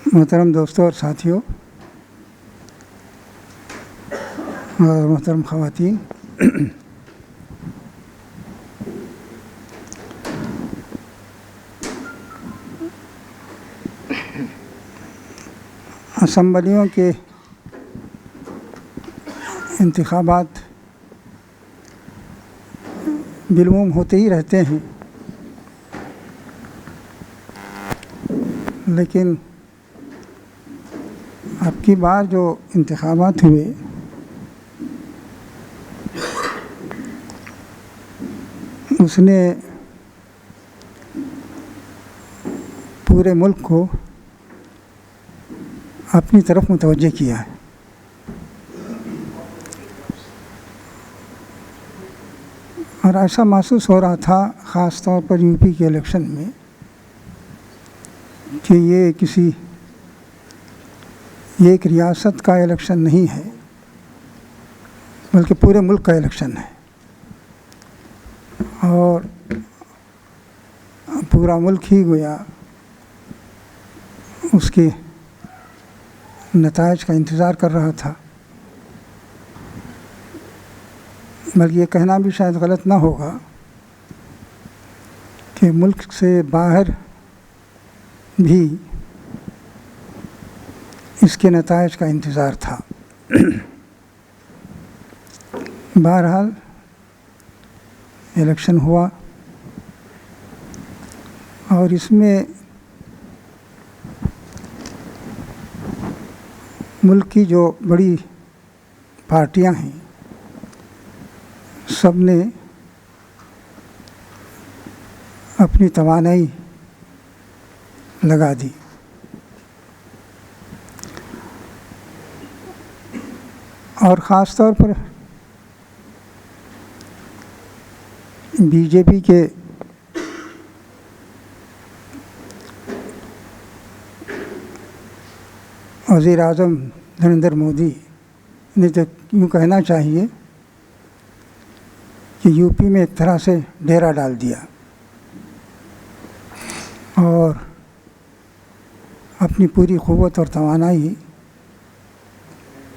محترم دوستوں اور ساتھیوں اور محترم خواتین، اسمبلیوں کے انتخابات بالعموم ہوتے ہی رہتے ہیں، لیکن اب کی بار جو انتخابات ہوئے اس نے پورے ملک کو اپنی طرف متوجہ کیا ہے۔ اور ایسا محسوس ہو رہا تھا خاص طور پر یو پی کے الیکشن میں کہ یہ ایک ریاست کا الیکشن نہیں ہے بلکہ پورے ملک کا الیکشن ہے، اور پورا ملک ہی گویا اس کے نتائج کا انتظار کر رہا تھا۔ بلکہ یہ کہنا بھی شاید غلط نہ ہوگا کہ ملک سے باہر بھی اس کے نتائج کا انتظار تھا۔ بہرحال الیکشن ہوا اور اس میں ملک کی جو بڑی پارٹیاں ہیں سب نے اپنی توانائی لگا دی۔ اور خاص طور پر بی جے پی کے وزیر اعظم نریندر مودی نے تو یوں کہنا چاہیے کہ یو پی میں ایک طرح سے ڈیرا ڈال دیا اور اپنی پوری قوت اور توانائی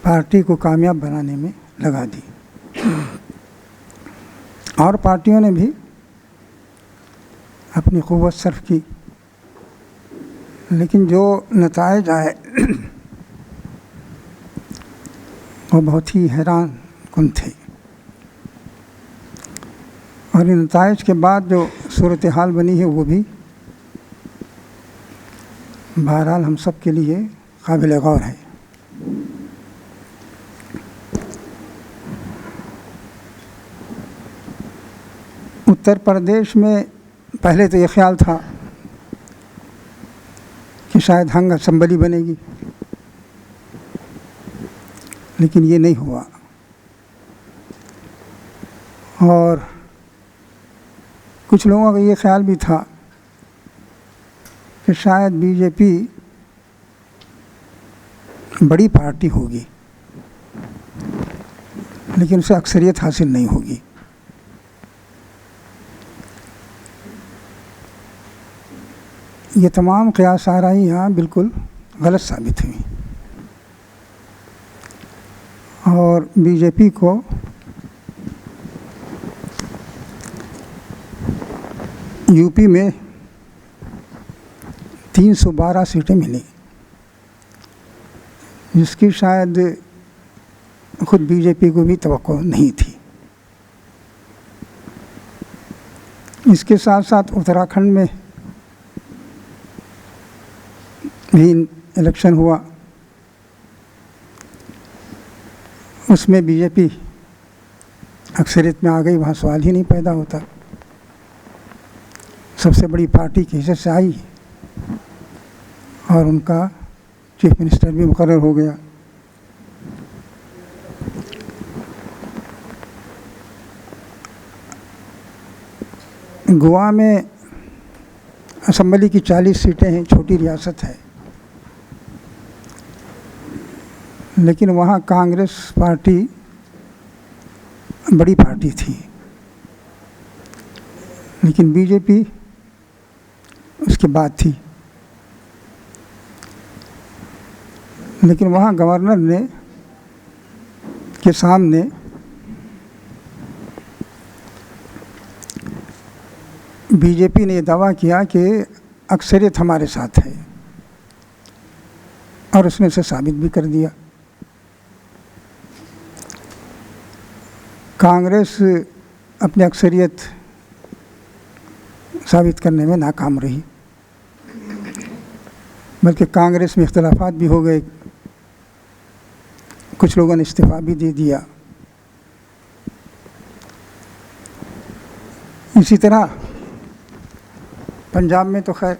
پارٹی کو کامیاب بنانے میں لگا دی۔ اور پارٹیوں نے بھی اپنی قوت صرف کی، لیکن جو نتائج آئے وہ بہت ہی حیران کن تھے، اور ان نتائج کے بعد جو صورتحال بنی ہے وہ بھی بہرحال ہم سب کے لیے قابل غور ہے۔ اتر پردیش میں پہلے تو یہ خیال تھا کہ شاید ہنگ اسمبلی بنے گی، لیکن یہ نہیں ہوا، اور کچھ لوگوں کا یہ خیال بھی تھا کہ شاید بی جے پی بڑی پارٹی ہوگی لیکن اسے اکثریت حاصل نہیں ہوگی۔ یہ تمام قیاس آرائیاں بالکل غلط ثابت ہوئیں، اور بی جے پی کو یو پی میں 312 سیٹیں ملیں، جس کی شاید خود بی جے پی کو بھی توقع نہیں تھی۔ اس کے ساتھ ساتھ اتراکھنڈ میں بھی الیکشن ہوا، اس میں بی جے پی اکثریت میں آ گئی، وہاں سوال ہی نہیں پیدا ہوتا، سب سے بڑی پارٹی کی حیثیت سے آئی اور ان کا چیف منسٹر بھی مقرر ہو گیا۔ گوا میں اسمبلی کی 40 سیٹیں ہیں، چھوٹی ریاست ہے، لیکن وہاں کانگریس پارٹی بڑی پارٹی تھی، لیکن بی جے پی اس کے بعد تھی۔ لیکن وہاں گورنر نے کے سامنے بی جے پی نے یہ دعویٰ کیا کہ اکثریت ہمارے ساتھ ہے، اور اس نے اسے ثابت بھی کر دیا۔ کانگریس اپنی اکثریت ثابت کرنے میں ناکام رہی، بلکہ کانگریس میں اختلافات بھی ہو گئے، کچھ لوگوں نے استعفیٰ بھی دے دیا۔ اسی طرح پنجاب میں تو خیر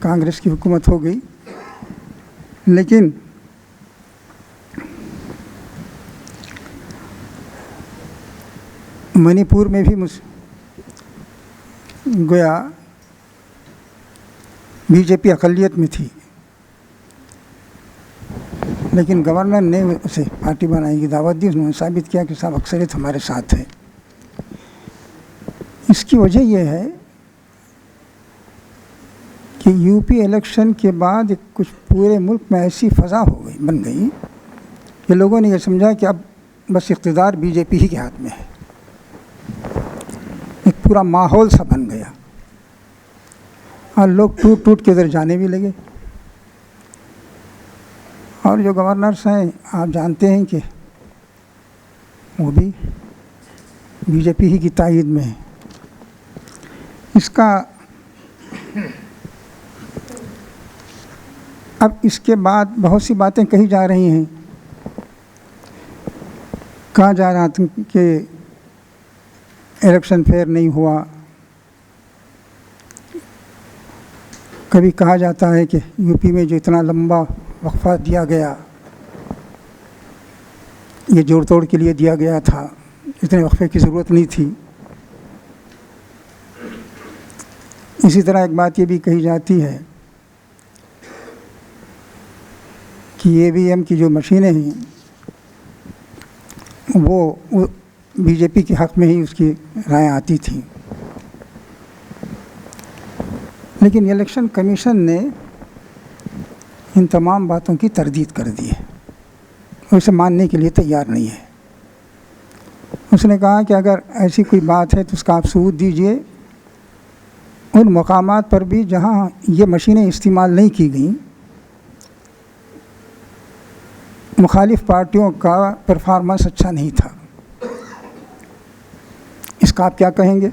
کانگریس کی حکومت ہو گئی، لیکن منی پور میں بھی گویا بی جے پی اقلیت میں تھی، لیکن گورنر نے اسے پارٹی بنانے کی دعوت دی، انہوں نے ثابت کیا کہ صاحب اکثریت ہمارے ساتھ ہے۔ اس کی وجہ یہ ہے کہ یو پی الیکشن کے بعد کچھ پورے ملک میں ایسی فضا بن گئی کہ لوگوں نے یہ سمجھا کہ اب بس اقتدار بی جے پی ہی کے ہاتھ میں ہے، ایک پورا ماحول سا بن گیا، اور لوگ ٹوٹ ٹوٹ کے ادھر جانے بھی لگے۔ اور جو گورنرس ہیں آپ جانتے ہیں کہ وہ بھی بی جے پی ہی کی تائید میں ہے۔ اس کا اب اس کے بعد بہت سی باتیں کہی جا رہی ہیں، کہا جا رہا تھا کہ الیکشن فیئر نہیں ہوا، کبھی کہا جاتا ہے کہ یو پی میں جو اتنا لمبا وقفہ دیا گیا یہ جوڑ توڑ کے لیے دیا گیا تھا، اتنے وقفے کی ضرورت نہیں تھی۔ اسی طرح ایک بات یہ بھی کہی جاتی ہے کہ اے وی ایم کی جو مشینیں ہیں وہ بی جے پی کے حق میں ہی اس کی رائے آتی تھیں، لیکن الیکشن کمیشن نے ان تمام باتوں کی تردید کر دی ہے، وہ اسے ماننے کے لیے تیار نہیں ہے۔ اس نے کہا کہ اگر ایسی کوئی بات ہے تو اس کا آپ ثبوت دیجئے، ان مقامات پر بھی جہاں یہ مشینیں استعمال نہیں کی گئیں مخالف پارٹیوں کا پرفارمنس اچھا نہیں تھا، اس کا آپ کیا کہیں گے؟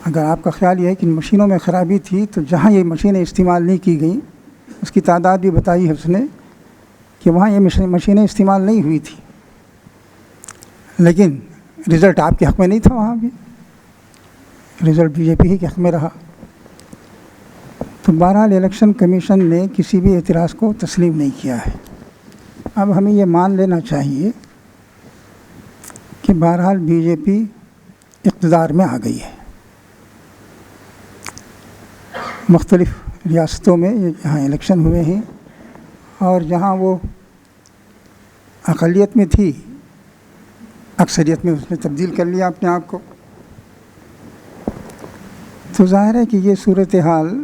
اگر آپ کا خیال یہ ہے کہ ان مشینوں میں خرابی تھی تو جہاں یہ مشینیں استعمال نہیں کی گئیں اس کی تعداد بھی بتائی ہے اس نے کہ وہاں یہ مشینیں استعمال نہیں ہوئی تھیں، لیکن رزلٹ آپ کے حق میں نہیں تھا، وہاں بھی رزلٹ بی جے پی ہی کے حق میں رہا۔ تو بہرحال الیکشن کمیشن نے کسی بھی اعتراض کو تسلیم نہیں کیا ہے۔ اب ہمیں یہ مان لینا چاہیے کہ بہرحال بی جے پی اقتدار میں آ گئی ہے۔ مختلف ریاستوں میں جہاں الیکشن ہوئے ہیں اور جہاں وہ اقلیت میں تھی اکثریت میں اس نے تبدیل کر لیا اپنے آپ کو۔ تو ظاہر ہے کہ یہ صورتحال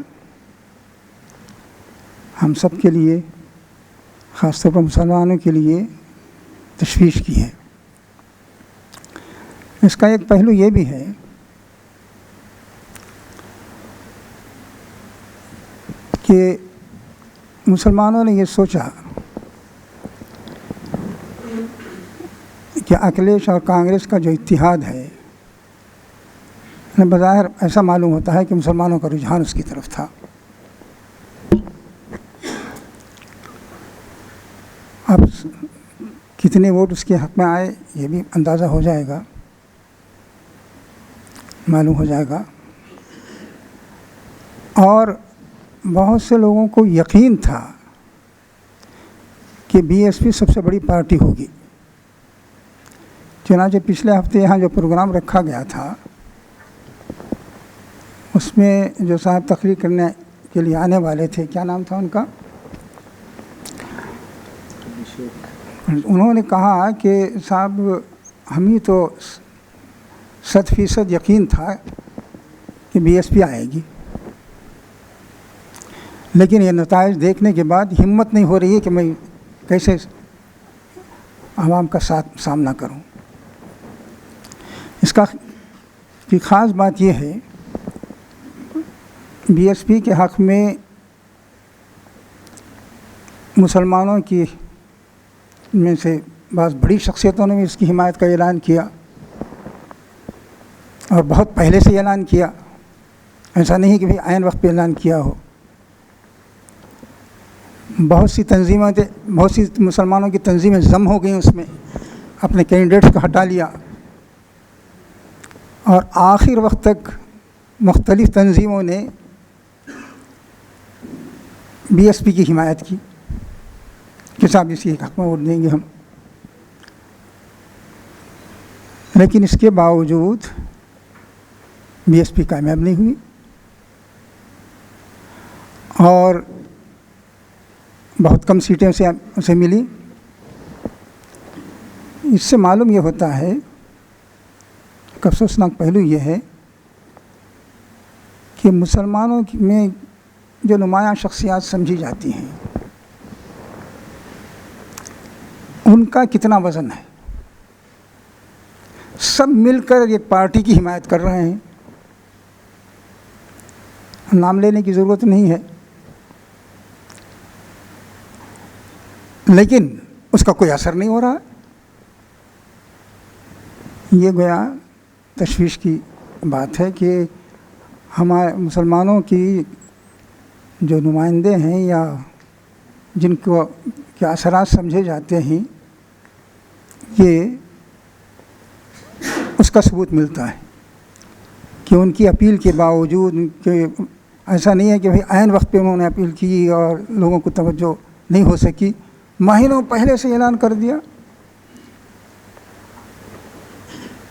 ہم سب کے لیے، خاص طور پر مسلمانوں کے لیے تشویش کی ہے۔ اس کا ایک پہلو یہ بھی ہے کہ مسلمانوں نے یہ سوچا کہ اکھلیش اور کانگریس کا جو اتحاد ہے بظاہر ایسا معلوم ہوتا ہے کہ مسلمانوں کا رجحان اس کی طرف تھا۔ اب کتنے ووٹ اس کے حق میں آئے یہ بھی اندازہ ہو جائے گا، معلوم ہو جائے گا، اور بہت سے لوگوں کو یقین تھا کہ بی ایس پی سب سے بڑی پارٹی ہوگی۔ چنانچہ پچھلے ہفتے یہاں جو پروگرام رکھا گیا تھا اس میں جو صاحب تقریر کرنے کے لیے آنے والے تھے، کیا نام تھا ان کا، انہوں نے کہا کہ صاحب ہمیں تو 100% یقین تھا کہ بی ایس پی آئے گی، لیکن یہ نتائج دیکھنے کے بعد ہمت نہیں ہو رہی ہے کہ میں کیسے عوام کا سامنا کروں۔ اس کا کی خاص بات یہ ہے، بی ایس پی کے حق میں مسلمانوں کی میں سے بعض بڑی شخصیتوں نے بھی اس کی حمایت کا اعلان کیا، اور بہت پہلے سے اعلان کیا، ایسا نہیں کہ عین وقت پہ اعلان کیا ہو۔ بہت سی مسلمانوں کی تنظیمیں ضم ہو گئیں، اس میں اپنے کینڈیڈیٹس کو ہٹا لیا، اور آخر وقت تک مختلف تنظیموں نے بی ایس پی کی حمایت کی کہ صاحب اسی کے حق میں ووٹ دیں گے ہم۔ لیکن اس کے باوجود بی ایس پی کامیاب نہیں ہوئی، اور بہت کم سیٹیں اسے ملی۔ اس سے معلوم یہ ہوتا ہے کہ افسوسناک پہلو یہ ہے کہ مسلمانوں میں جو نمایاں شخصیات سمجھی جاتی ہیں ان کا کتنا وزن ہے۔ سب مل کر ایک پارٹی کی حمایت کر رہے ہیں، نام لینے کی ضرورت نہیں ہے، لیکن اس کا کوئی اثر نہیں ہو رہا۔ یہ گویا تشویش کی بات ہے کہ ہمارے مسلمانوں کی جو نمائندے ہیں یا جن کو کے اثرات سمجھے جاتے ہیں، یہ اس کا ثبوت ملتا ہے کہ ان کی اپیل کے باوجود کہ ایسا نہیں ہے کہ عین وقت پہ انہوں نے اپیل کی اور لوگوں کو توجہ نہیں ہو سکی، مہینوں پہلے سے اعلان کر دیا،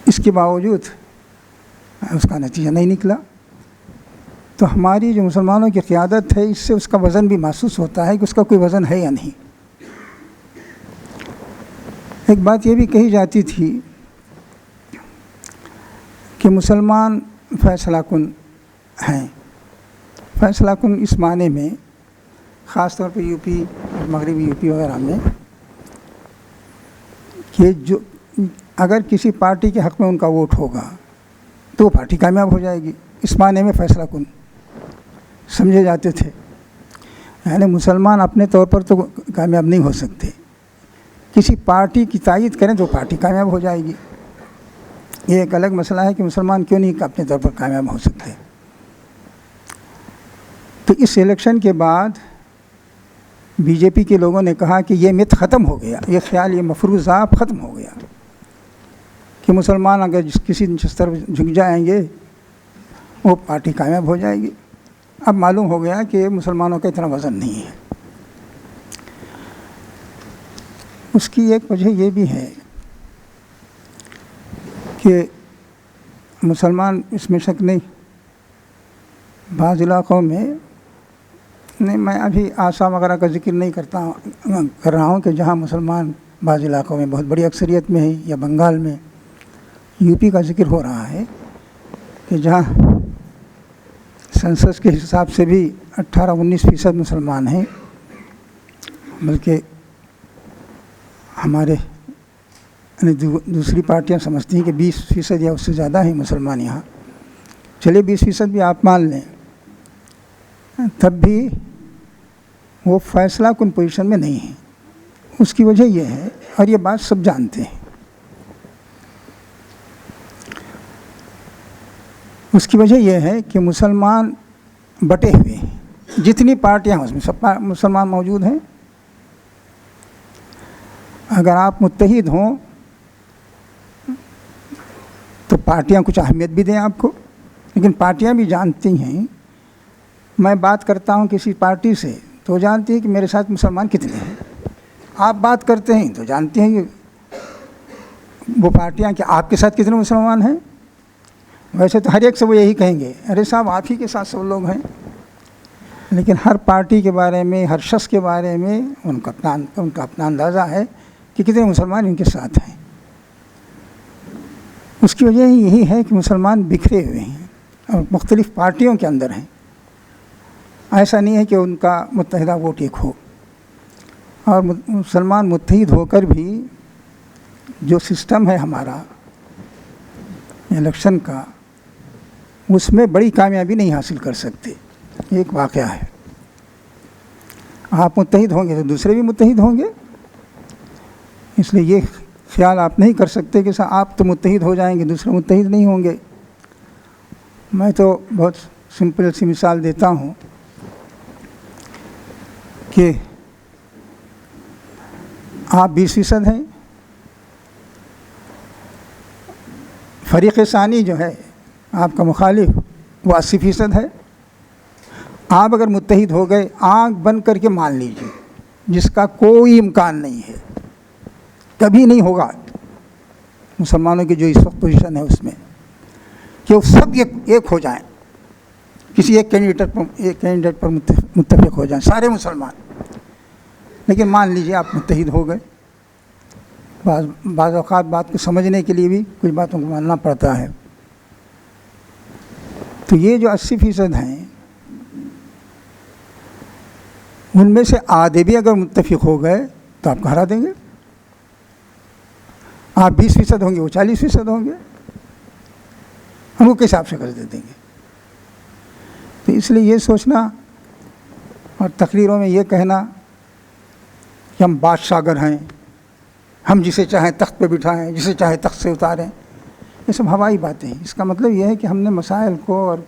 اس کے باوجود اس کا نتیجہ نہیں نکلا۔ تو ہماری جو مسلمانوں کی قیادت ہے، اس سے اس کا وزن بھی محسوس ہوتا ہے کہ اس کا کوئی وزن ہے یا نہیں۔ ایک بات یہ بھی کہی جاتی تھی کہ مسلمان فیصلہ کن ہیں۔ فیصلہ کن اس معنی میں خاص طور پہ یو پی، مغربی یو پی وغیرہ میں، کہ جو اگر کسی پارٹی کے حق میں ان کا ووٹ ہوگا تو وہ پارٹی کامیاب ہو جائے گی، اس معنی میں فیصلہ کن سمجھے جاتے تھے۔ یعنی مسلمان اپنے طور پر تو کامیاب نہیں ہو سکتے، کسی پارٹی کی تائید کریں تو پارٹی کامیاب ہو جائے گی۔ یہ ایک الگ مسئلہ ہے کہ مسلمان کیوں نہیں اپنے طور پر کامیاب ہو سکتے۔ تو اس الیکشن کے بعد بی جے پی کے لوگوں نے کہا کہ یہ مت ختم ہو گیا، یہ خیال، یہ مفروضہ ختم ہو گیا کہ مسلمان اگر کسی طرف جھک جائیں گے وہ پارٹی کامیاب ہو جائے گی۔ اب معلوم ہو گیا کہ مسلمانوں کا اتنا وزن نہیں ہے۔ اس کی ایک وجہ یہ بھی ہے کہ مسلمان، اس میں شک نہیں، بعض علاقوں میں نہیں، میں ابھی آسام وغیرہ کا ذکر نہیں کر رہا ہوں کہ جہاں مسلمان بعض علاقوں میں بہت بڑی اکثریت میں ہے، یا بنگال میں، یو پی کا ذکر ہو رہا ہے کہ جہاں سنسس کے حساب سے بھی 18-19% مسلمان ہیں، بلکہ ہمارے دوسری پارٹیاں سمجھتی ہیں کہ 20% یا اس سے زیادہ ہیں مسلمان یہاں۔ چلے 20% بھی آپ مان لیں، تب بھی وہ فیصلہ کن پوزیشن میں نہیں ہے۔ اس کی وجہ یہ ہے، اور یہ بات سب جانتے ہیں، اس کی وجہ یہ ہے کہ مسلمان بٹے ہوئے ہیں، جتنی پارٹیاں ہیں اس میں سب مسلمان موجود ہیں۔ اگر آپ متحد ہوں تو پارٹیاں کچھ اہمیت بھی دیں آپ کو، لیکن پارٹیاں بھی جانتی ہیں، میں بات کرتا ہوں کسی پارٹی سے تو جانتی ہے کہ میرے ساتھ مسلمان کتنے ہیں، آپ بات کرتے ہیں تو جانتے ہیں کہ وہ پارٹیاں کہ آپ کے ساتھ کتنے مسلمان ہیں۔ ویسے تو ہر ایک سے وہ یہی کہیں گے، ارے صاحب آپ ہی کے ساتھ سب لوگ ہیں، لیکن ہر پارٹی کے بارے میں، ہر شخص کے بارے میں ان کا اپنا اندازہ ہے کہ کتنے مسلمان ان کے ساتھ ہیں۔ اس کی وجہ یہی ہے کہ مسلمان بکھرے ہوئے ہیں اور مختلف پارٹیوں کے اندر ہیں۔ ایسا نہیں ہے کہ ان کا متحدہ ووٹ ایک ہو، اور مسلمان متحد ہو کر بھی جو سسٹم ہے ہمارا الیکشن کا، اس میں بڑی کامیابی نہیں حاصل کر سکتے۔ ایک واقعہ ہے، آپ متحد ہوں گے تو دوسرے بھی متحد ہوں گے، اس لیے یہ خیال آپ نہیں کر سکتے کہ آپ تو متحد ہو جائیں گے دوسرے متحد نہیں ہوں گے۔ میں تو بہت سمپل سی مثال دیتا ہوں کہ آپ 20% ہیں، فریق ثانی جو ہے آپ کا مخالف وہ 80% ہے، آپ اگر متحد ہو گئے آنکھ بند کر کے مان لیجیے، جس کا کوئی امکان نہیں ہے، کبھی نہیں ہوگا مسلمانوں کی جو اس وقت پوزیشن ہے اس میں، کہ وہ سب ایک ہو جائیں، کسی ایک کینڈیڈیٹ پر متفق ہو جائیں سارے مسلمان، لیکن مان لیجیے آپ متحد ہو گئے۔ بعض اوقات بات کو سمجھنے کے لیے بھی کچھ باتوں کو ماننا پڑتا ہے۔ تو یہ جو 80% ہیں، ان میں سے آدھے بھی اگر متفق ہو گئے تو آپ کو ہرا دیں گے۔ آپ 20% ہوں گے، وہ 40% ہوں گے، ہم وہ کس حساب سے کر دیں گے۔ تو اس لیے یہ سوچنا اور تقریروں میں یہ کہنا کہ ہم بادشاہگر ہیں، ہم جسے چاہیں تخت پہ بٹھائیں، جسے چاہے تخت سے اتاریں، یہ سب ہوائی باتیں ہیں۔ اس کا مطلب یہ ہے کہ ہم نے مسائل کو اور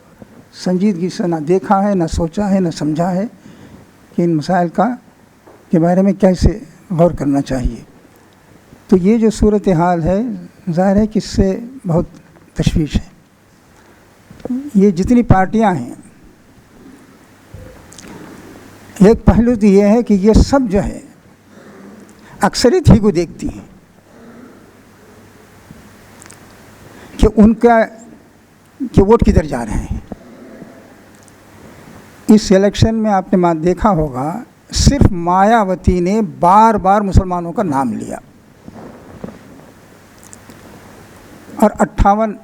سنجیدگی سے نہ دیکھا ہے، نہ سوچا ہے، نہ سمجھا ہے کہ ان مسائل کے بارے میں کیسے غور کرنا چاہیے۔ تو یہ جو صورتحال ہے، ظاہر ہے کہ اس سے بہت تشویش ہے۔ یہ جتنی پارٹیاں ہیں، ایک پہلو تو یہ ہے کہ یہ سب جو ہے اکثریت ہی کو دیکھتی ہیں کہ ان کا کہ ووٹ کدھر جا رہے ہیں۔ اس الیکشن میں آپ نے دیکھا ہوگا صرف مایاوتی نے بار بار مسلمانوں کا نام لیا اور 58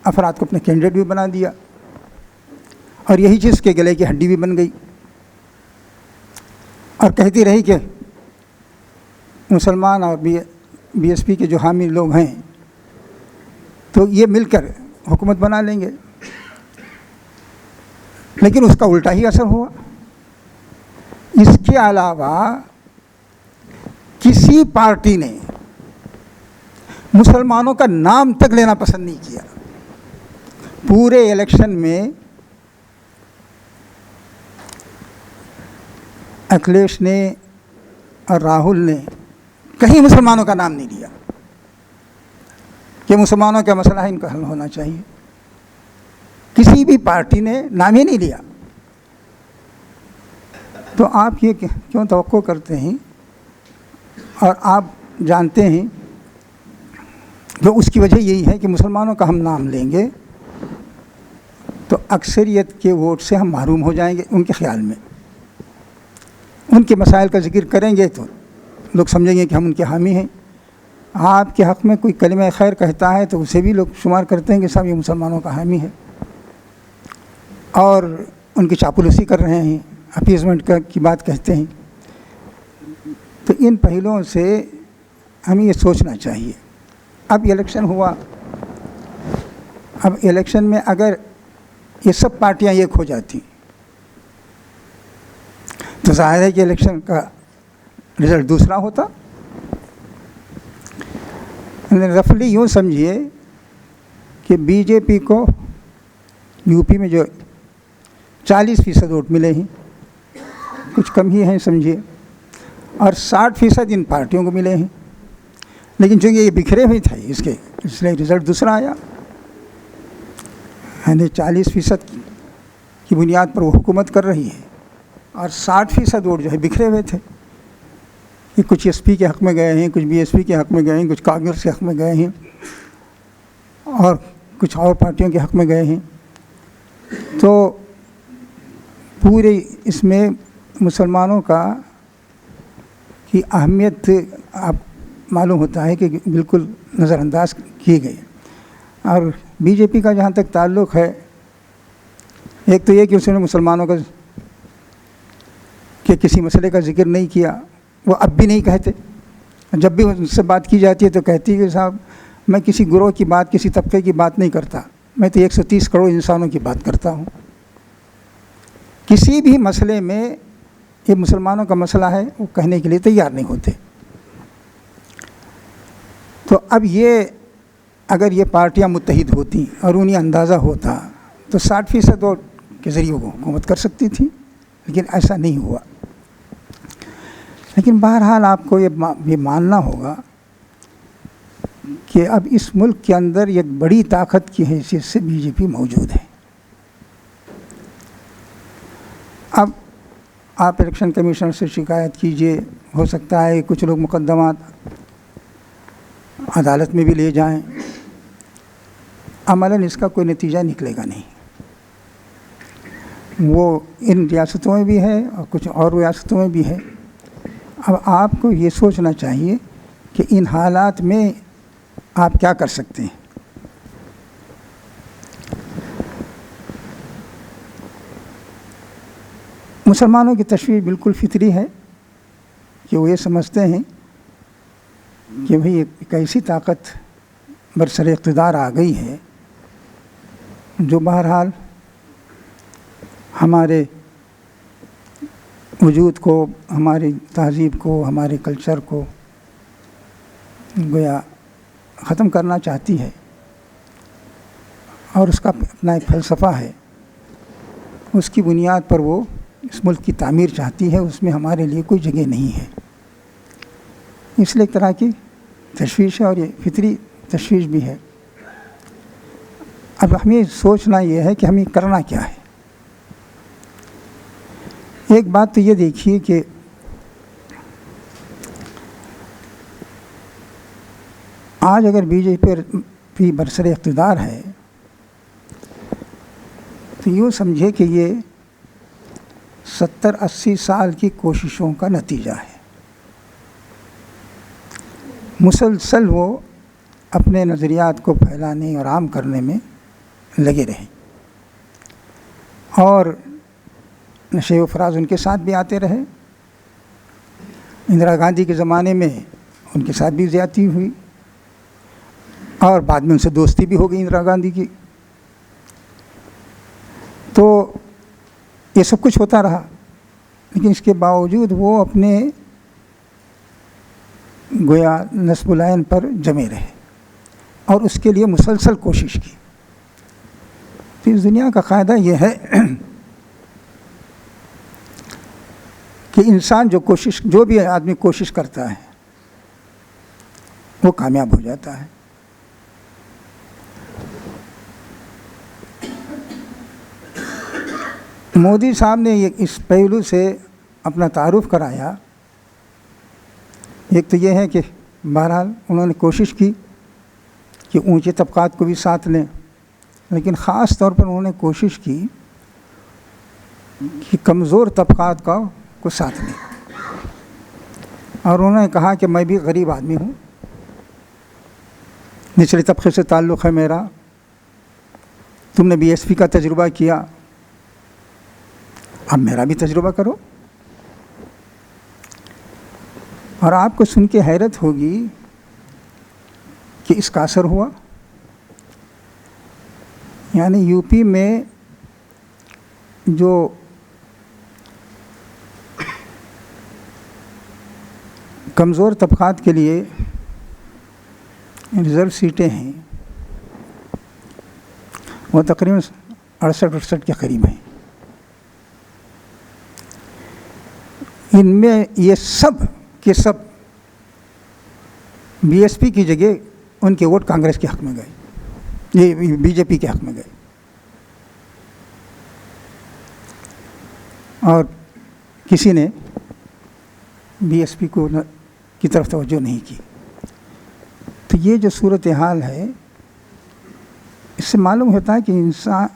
افراد کو اپنے کینڈیڈیٹ بھی بنا دیا، اور یہی چیز کے گلے کی ہڈی بھی بن گئی، اور کہتی رہی کہ مسلمان اور بی ایس پی کے جو حامی لوگ ہیں تو یہ مل کر حکومت بنا لیں گے، لیکن اس کا الٹا ہی اثر ہوا۔ اس کے علاوہ کسی پارٹی نے مسلمانوں کا نام تک لینا پسند نہیں کیا۔ پورے الیکشن میں اکھلیش نے اور راہل نے کہیں مسلمانوں کا نام نہیں لیا کہ مسلمانوں کا مسئلہ ہے، ان کا حل ہونا چاہیے۔ کسی بھی پارٹی نے نام ہی نہیں لیا۔ تو آپ یہ کیوں توقع کرتے ہیں، اور آپ جانتے ہیں کہ اس کی وجہ یہی ہے کہ مسلمانوں کا ہم نام لیں گے تو اکثریت کے ووٹ سے ہم محروم ہو جائیں گے۔ ان کے خیال میں ان کے مسائل کا ذکر کریں گے تو لوگ سمجھیں گے کہ ہم ان کے حامی ہیں۔ آپ کے حق میں کوئی کلمہ خیر کہتا ہے تو اسے بھی لوگ شمار کرتے ہیں کہ صاحب یہ مسلمانوں کا حامی ہے، اور ان کی چاپلوسی کر رہے ہیں، اپیزمنٹ کی بات کہتے ہیں۔ تو ان پہلوؤں سے ہمیں یہ سوچنا چاہیے۔ اب الیکشن ہوا، اب الیکشن میں اگر یہ سب پارٹیاں ایک ہو جاتی تو ظاہر ہے کہ الیکشن کا رزلٹ دوسرا ہوتا۔ رفلی یوں سمجھیے کہ بی جے پی کو یو پی میں جو 40% ووٹ ملے ہیں، کچھ کم ہی ہیں سمجھیے، اور 60% ان پارٹیوں کو ملے ہیں، لیکن چونکہ یہ بکھرے ہوئے تھے اس لیے رزلٹ دوسرا آیا۔ یعنی 40% کی بنیاد پر وہ حکومت کر رہی ہے، اور 60% ووٹ جو ہے بکھرے ہوئے تھے، کہ کچھ ایس پی کے حق میں گئے ہیں، کچھ بی ایس پی کے حق میں گئے ہیں، کچھ کانگریس کے حق میں گئے ہیں، اور کچھ اور پارٹیوں کے حق میں گئے ہیں۔ تو پورے اس میں مسلمانوں کی اہمیت آپ معلوم ہوتا ہے کہ بالکل نظر انداز کی گئی۔ اور بی جے پی کا جہاں تک تعلق ہے، ایک تو یہ کہ اس نے مسلمانوں کا کہ کسی مسئلے کا ذکر نہیں کیا، وہ اب بھی نہیں کہتے. جب بھی ان سے بات کی جاتی ہے تو کہتی ہے کہ صاحب میں کسی گروہ کی بات، کسی طبقے کی بات نہیں کرتا، میں تو 130 کروڑ انسانوں کی بات کرتا ہوں. کسی بھی مسئلے میں یہ مسلمانوں کا مسئلہ ہے وہ کہنے کے لیے تیار نہیں ہوتے. تو اب یہ اگر یہ پارٹیاں متحد ہوتی اور انہیں اندازہ ہوتا تو 60% ووٹ کے ذریعے وہ حکومت کر سکتی تھی، لیکن ایسا نہیں ہوا. لیکن بہرحال آپ کو یہ ماننا ہوگا کہ اب اس ملک کے اندر ایک بڑی طاقت کی حیثیت سے بی جے پی موجود ہے. اب آپ الیکشن کمیشن سے شکایت کیجئے، ہو سکتا ہے کچھ لوگ مقدمات عدالت میں بھی لے جائیں، عملاً اس کا کوئی نتیجہ نکلے گا نہیں. وہ ان ریاستوں میں بھی ہے اور کچھ اور ریاستوں میں بھی ہے. اب آپ کو یہ سوچنا چاہیے کہ ان حالات میں آپ کیا کر سکتے ہیں. مسلمانوں کی تشویش بالکل فطری ہے کہ وہ یہ سمجھتے ہیں کہ بھئی ایک ایسی طاقت برسر اقتدار آ گئی ہے جو بہرحال ہمارے وجود کو، ہماری تہذیب کو، ہمارے کلچر کو گویا ختم کرنا چاہتی ہے، اور اس کا اپنا ایک فلسفہ ہے. اس کی بنیاد پر وہ اس ملک کی تعمیر چاہتی ہے، اس میں ہمارے لیے کوئی جگہ نہیں ہے. اس لیے ایک طرح کی تشویش ہے اور یہ فطری تشویش بھی ہے. اب ہمیں سوچنا یہ ہے کہ ہمیں کرنا کیا ہے. ایک بات تو یہ دیکھیے کہ آج اگر بی جے پی برسر اقتدار ہے تو یوں سمجھے کہ یہ 70-80 سال کی کوششوں کا نتیجہ ہے. مسلسل وہ اپنے نظریات کو پھیلانے اور عام کرنے میں لگے رہے، اور نشے و فراز ان کے ساتھ بھی آتے رہے. اندرا گاندھی کے زمانے میں ان کے ساتھ بھی زیادتی ہوئی، اور بعد میں ان سے دوستی بھی ہو گئی اندرا گاندھی کی. تو یہ سب کچھ ہوتا رہا، لیکن اس کے باوجود وہ اپنے گویا نصب العین پر جمے رہے اور اس کے لیے مسلسل کوشش کی. تو اس دنیا کا قاعدہ یہ ہے کہ انسان جو بھی آدمی کوشش کرتا ہے وہ کامیاب ہو جاتا ہے. مودی صاحب نے اس پہلو سے اپنا تعارف کرایا. ایک تو یہ ہے کہ بہرحال انہوں نے کوشش کی کہ اونچے طبقات کو بھی ساتھ لیں، لیکن خاص طور پر انہوں نے کوشش کی کہ کمزور طبقات کو ساتھ لیں. اور انہوں نے کہا کہ میں بھی غریب آدمی ہوں، نچلے طبقے سے تعلق ہے میرا، تم نے بی ایس پی کا تجربہ کیا، اب میرا بھی تجربہ کرو. اور آپ کو سن کے حیرت ہوگی کہ اس کا اثر ہوا. یعنی یو پی میں جو کمزور طبقات کے لیے ریزرو سیٹیں ہیں وہ تقریباً 68 کے قریب ہیں. ان میں یہ سب کے سب بی ایس پی کی جگہ ان کے ووٹ کانگریس کے حق میں گئے، یہ بی جے پی کے حق میں گئے، اور کسی نے بی ایس پی کی طرف توجہ نہیں کی. تو یہ جو صورتحال ہے اس سے معلوم ہوتا ہے کہ انسان،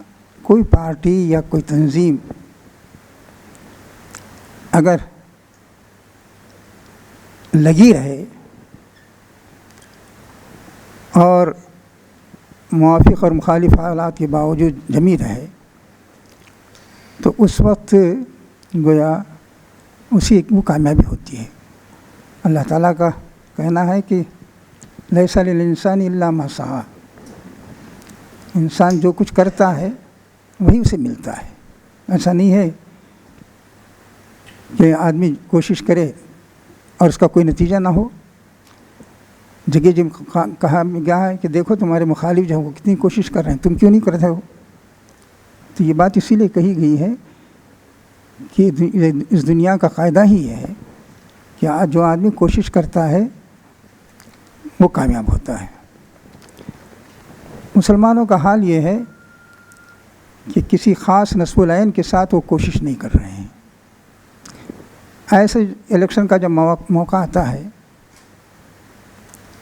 کوئی پارٹی یا کوئی تنظیم اگر لگی رہے اور موافق اور مخالف حالات کے باوجود جمی رہے تو اس وقت گویا وہ کامیابی ہوتی ہے۔ اللہ تعالیٰ کا کہنا ہے کہ لیس للانسان الا ما سعی، انسان جو کچھ کرتا ہے وہی اسے ملتا ہے۔ ایسا نہیں ہے کہ آدمی کوشش کرے اور اس کا کوئی نتیجہ نہ ہو۔ جگہ کہا گیا ہے کہ دیکھو تمہارے مخالف جو ہے وہ کتنی کوشش کر رہے ہیں، تم کیوں نہیں کرتے ہو؟ تو یہ بات اسی لیے کہی گئی ہے کہ اس دنیا کا قاعدہ ہی ہے کہ جو آدمی کوشش کرتا ہے وہ کامیاب ہوتا ہے۔ مسلمانوں کا حال یہ ہے کہ کسی خاص نصب العین کے ساتھ وہ کوشش نہیں کر رہے ہیں۔ ایسے الیکشن کا جب موقع آتا ہے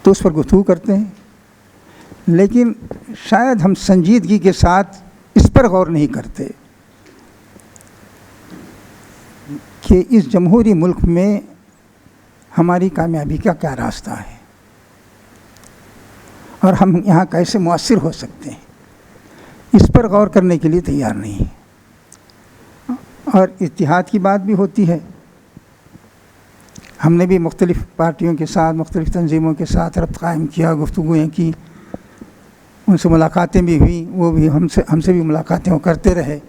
تو اس پر گفتگو کرتے ہیں، لیکن شاید ہم سنجیدگی کے ساتھ اس پر غور نہیں کرتے کہ اس جمہوری ملک میں ہماری کامیابی کا کیا راستہ ہے اور ہم یہاں کیسے مؤثر ہو سکتے ہیں، اس پر غور کرنے کے لیے تیار نہیں ہے۔ اور اتحاد کی بات بھی ہوتی ہے، ہم نے بھی مختلف پارٹیوں کے ساتھ، مختلف تنظیموں کے ساتھ ربط قائم کیا، گفتگویں کی، ان سے ملاقاتیں بھی ہوئیں، وہ بھی ہم سے بھی ملاقاتیں کرتے رہے،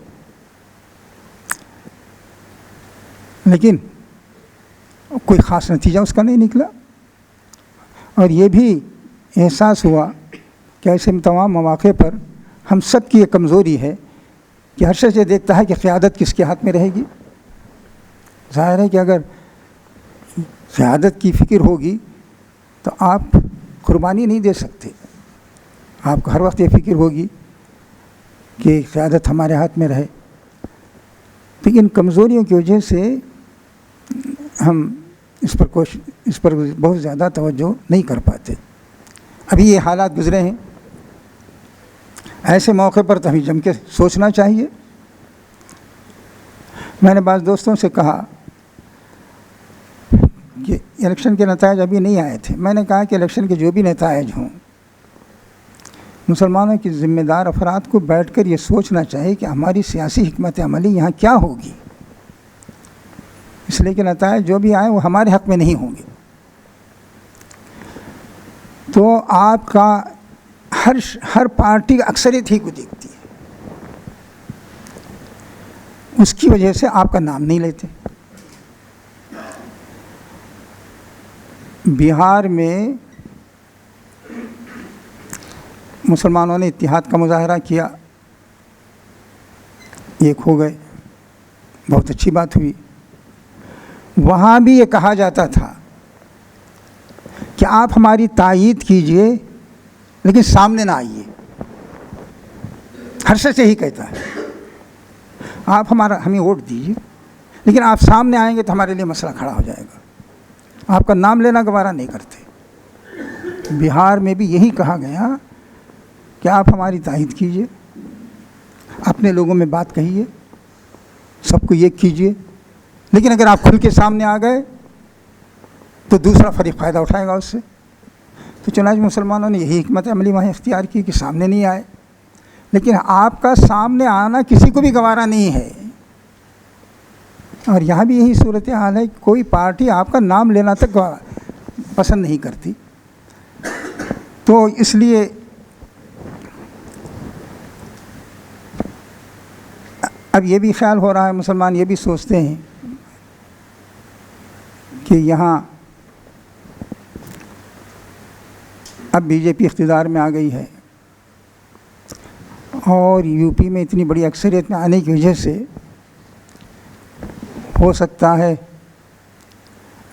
لیکن کوئی خاص نتیجہ اس کا نہیں نکلا۔ اور یہ بھی احساس ہوا کہ ایسے تمام مواقع پر ہم سب کی یہ کمزوری ہے کہ ہر شخص یہ دیکھتا ہے کہ قیادت کس کے ہاتھ میں رہے گی۔ ظاہر ہے کہ اگر قیادت کی فکر ہوگی تو آپ قربانی نہیں دے سکتے، آپ کو ہر وقت یہ فکر ہوگی کہ قیادت ہمارے ہاتھ میں رہے۔ تو ان کمزوریوں کی وجہ سے ہم اس پر بہت زیادہ توجہ نہیں کر پاتے۔ ابھی یہ حالات گزرے ہیں، ایسے موقع پر تو ہمیں جم کے سوچنا چاہیے۔ میں نے بعض دوستوں سے کہا کہ الیکشن کے نتائج ابھی نہیں آئے تھے، میں نے کہا کہ الیکشن کے جو بھی نتائج ہوں، مسلمانوں کی ذمہ دار افراد کو بیٹھ کر یہ سوچنا چاہیے کہ ہماری سیاسی حکمت عملی یہاں کیا ہوگی، اس لیے کہ نتائج جو بھی آئیں وہ ہمارے حق میں نہیں ہوں گے۔ تو آپ کا ہر پارٹی اکثریت ہی کو دیکھتی ہے، اس کی وجہ سے آپ کا نام نہیں لیتے۔ بہار میں مسلمانوں نے اتحاد کا مظاہرہ کیا، ایک ہو گئے، بہت اچھی بات ہوئی۔ وہاں بھی یہ کہا جاتا تھا کہ آپ ہماری تائید کیجئے لیکن سامنے نہ آئیے، ہر شخص یہی کہتا ہے، آپ ہمیں ووٹ دیجئے لیکن آپ سامنے آئیں گے تو ہمارے لیے مسئلہ کھڑا ہو جائے گا، آپ کا نام لینا گوارا نہیں کرتے۔ بہار میں بھی یہی کہا گیا کہ آپ ہماری تائید کیجئے، اپنے لوگوں میں بات کہیے، سب کو یہ کیجئے، لیکن اگر آپ کھل کے سامنے آ گئے تو دوسرا فریق فائدہ اٹھائے گا اس سے۔ تو چنانچہ مسلمانوں نے یہی حکمت عملی وہاں اختیار کی کہ سامنے نہیں آئے، لیکن آپ کا سامنے آنا کسی کو بھی گوارا نہیں ہے۔ اور یہاں بھی یہی صورتحال ہے، کوئی پارٹی آپ کا نام لینا تک پسند نہیں کرتی۔ تو اس لیے اب یہ بھی خیال ہو رہا ہے، مسلمان یہ بھی سوچتے ہیں کہ یہاں اب بی جے پی اقتدار میں آ گئی ہے اور یو پی میں اتنی بڑی اکثریت میں آنے کی وجہ سے ہو سکتا ہے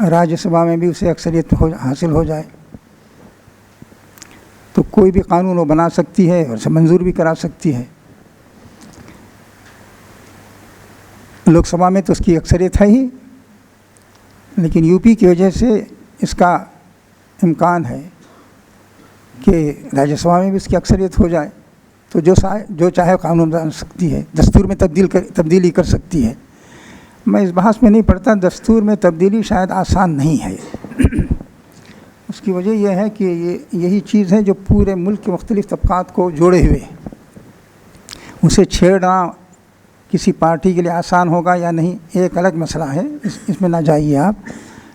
راجیہ سبھا میں بھی اسے اکثریت حاصل ہو جائے، تو کوئی بھی قانون وہ بنا سکتی ہے اور اسے منظور بھی کرا سکتی ہے۔ لوک سبھا میں تو اس کی اکثریت ہے ہی، لیکن یو پی کی وجہ سے اس کا امکان ہے کہ راجیہ سبھا میں بھی اس کی اکثریت ہو جائے، تو جو چاہے قانون بنا سکتی ہے، دستور میں تبدیلی کر سکتی ہے۔ میں اس بحث میں نہیں پڑھتا، دستور میں تبدیلی شاید آسان نہیں ہے۔ اس کی وجہ یہ ہے کہ یہی چیز ہے جو پورے ملک کے مختلف طبقات کو جوڑے ہوئے، اسے چھیڑنا کسی پارٹی کے لیے آسان ہوگا یا نہیں ایک الگ مسئلہ ہے، اس میں نہ جائیے آپ،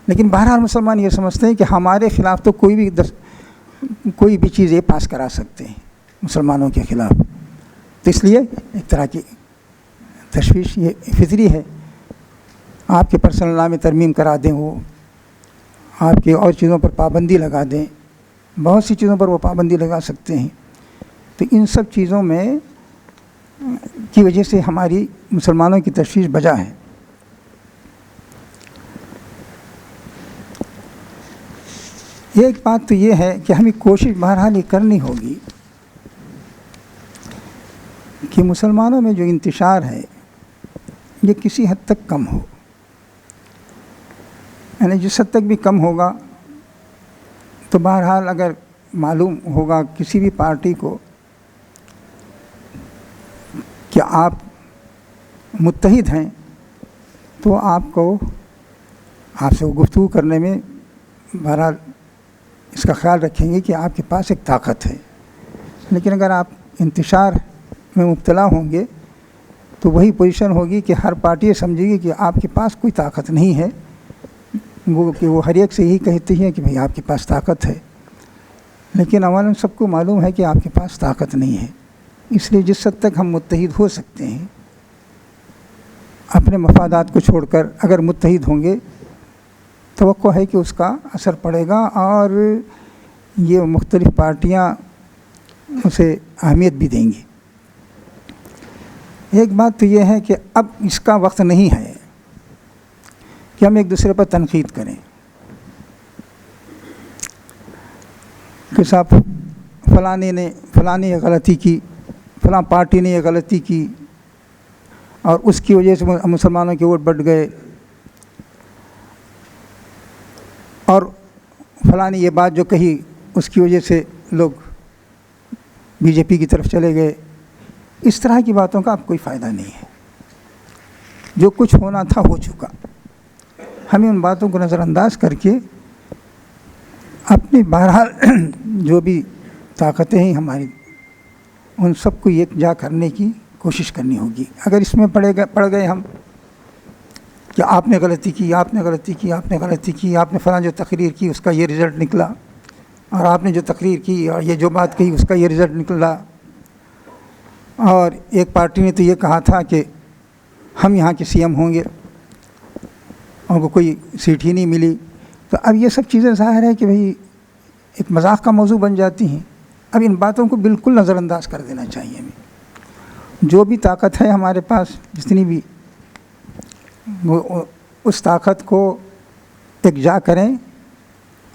لیکن بہرحال مسلمان یہ سمجھتے ہیں کہ ہمارے خلاف تو کوئی بھی چیز یہ پاس کرا سکتے ہیں مسلمانوں کے خلاف، تو اس لیے ایک طرح کی تشویش یہ فطری ہے۔ آپ کے پرسنل لا میں ترمیم کرا دیں، وہ آپ کے اور چیزوں پر پابندی لگا دیں، بہت سی چیزوں پر وہ پابندی لگا سکتے ہیں، تو ان سب چیزوں میں کی وجہ سے ہماری مسلمانوں کی تشویش بجا ہے۔ ایک بات تو یہ ہے کہ ہمیں کوشش بہرحال یہ کرنی ہوگی کہ مسلمانوں میں جو انتشار ہے یہ کسی حد تک کم ہو، یعنی جس حد تک بھی کم ہوگا تو بہرحال اگر معلوم ہوگا کسی بھی پارٹی کو کہ آپ متحد ہیں تو آپ سے وہ گفتگو کرنے میں بہرحال اس کا خیال رکھیں گے کہ آپ کے پاس ایک طاقت ہے، لیکن اگر آپ انتشار میں مبتلا ہوں گے تو وہی پوزیشن ہوگی کہ ہر پارٹی سمجھے گی کہ آپ کے پاس کوئی طاقت نہیں ہے، وہ ہر ایک سے یہی کہتی ہیں کہ بھئی آپ کے پاس طاقت ہے، لیکن عوام سب کو معلوم ہے کہ آپ کے پاس طاقت نہیں ہے۔ اس لیے جس حد تک ہم متحد ہو سکتے ہیں اپنے مفادات کو چھوڑ کر اگر متحد ہوں گے، توقع ہے کہ اس کا اثر پڑے گا اور یہ مختلف پارٹیاں اسے اہمیت بھی دیں گی۔ ایک بات تو یہ ہے کہ اب اس کا وقت نہیں ہے کہ ہم ایک دوسرے پر تنقید کریں کہ صاحب فلاں نے یہ غلطی کی، فلاں پارٹی نے یہ غلطی کی اور اس کی وجہ سے مسلمانوں کے ووٹ بڑھ گئے، اور فلاں نے یہ بات جو کہی اس کی وجہ سے لوگ بی جے پی کی طرف چلے گئے۔ اس طرح کی باتوں کا اب کوئی فائدہ نہیں ہے، جو کچھ ہونا تھا ہو چکا۔ ہمیں ان باتوں کو نظر انداز کر کے اپنی بہرحال جو بھی طاقتیں ہیں ہماری ان سب کو یکجا کرنے کی کوشش کرنی ہوگی۔ اگر اس میں پڑ گئے ہم کہ آپ نے غلطی کی، آپ نے غلطی کی، آپ نے غلطی کی، آپ نے فلاں جو تقریر کی اس کا یہ رزلٹ نکلا، اور آپ نے جو تقریر کی اور یہ جو بات کہی اس کا یہ رزلٹ نکلا، اور ایک پارٹی نے تو یہ کہا تھا کہ ہم یہاں کے سی ایم ہوں گے اور وہ کوئی سیٹ ہی نہیں ملی، تو اب یہ سب چیزیں ظاہر ہے کہ بھئی ایک مذاق کا موضوع بن جاتی ہیں۔ اب ان باتوں کو بالکل نظر انداز کر دینا چاہیے ہمیں۔ جو بھی طاقت ہے ہمارے پاس جتنی بھی، وہ اس طاقت کو یکجا کریں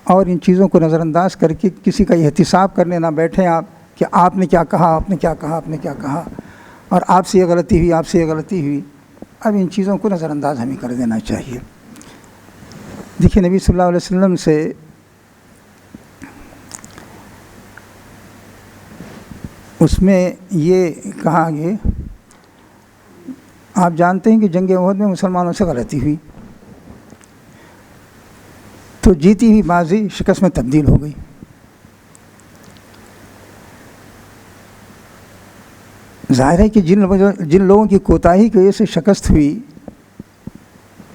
اور ان چیزوں کو نظر انداز کر کے کسی کا احتساب کرنے نہ بیٹھیں آپ کہ آپ نے کیا کہا، آپ نے کیا کہا، آپ نے کیا کہا، اور آپ سے یہ غلطی ہوئی، آپ سے یہ غلطی ہوئی۔ اب ان چیزوں کو نظر انداز ہمیں کر دینا چاہیے۔ دیکھیے نبی صلی اللہ علیہ وسلم سے اس میں یہ کہا کہ آپ جانتے ہیں کہ جنگ احد میں مسلمانوں سے غلطی ہوئی تو جیتی ہوئی بازی شکست میں تبدیل ہو گئی۔ ظاہر ہے کہ جن لوگوں کی کوتاہی کی وجہ سے شکست ہوئی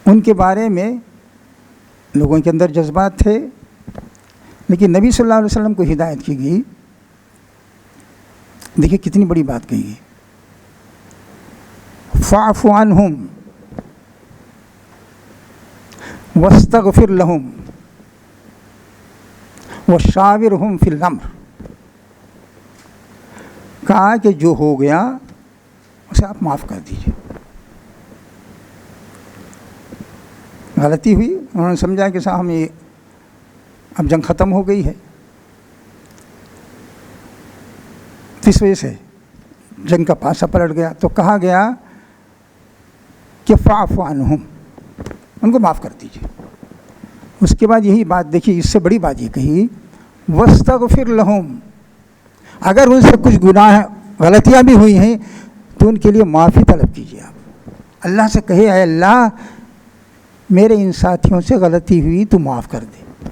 ان کے بارے میں لوگوں کے اندر جذبات تھے، لیکن نبی صلی اللہ علیہ وسلم کو ہدایت کی گئی۔ دیکھیے کتنی بڑی بات کہی گئی، فاعف عنہم واستغفر لہم وشاورہم فی الامر۔ کہا کہ جو ہو گیا اسے آپ معاف کر دیجیے۔ غلطی ہوئی، انہوں نے سمجھا کہ صاحب ہم اب جنگ ختم ہو گئی ہے، اس وجہ سے جنگ کا پاسا پلٹ گیا، تو کہا گیا کہ فاعف عنہم، ان کو معاف کر دیجیے۔ اس کے بعد یہی بات دیکھیے، اس سے بڑی بات یہ کہی واستغفر لہم، اگر ان سے کچھ گناہ غلطیاں بھی ہوئی ہیں تو ان کے لیے معافی طلب کیجیے۔ آپ اللہ سے کہے اے اللہ میرے ان ساتھیوں سے غلطی ہوئی تو معاف کر دے۔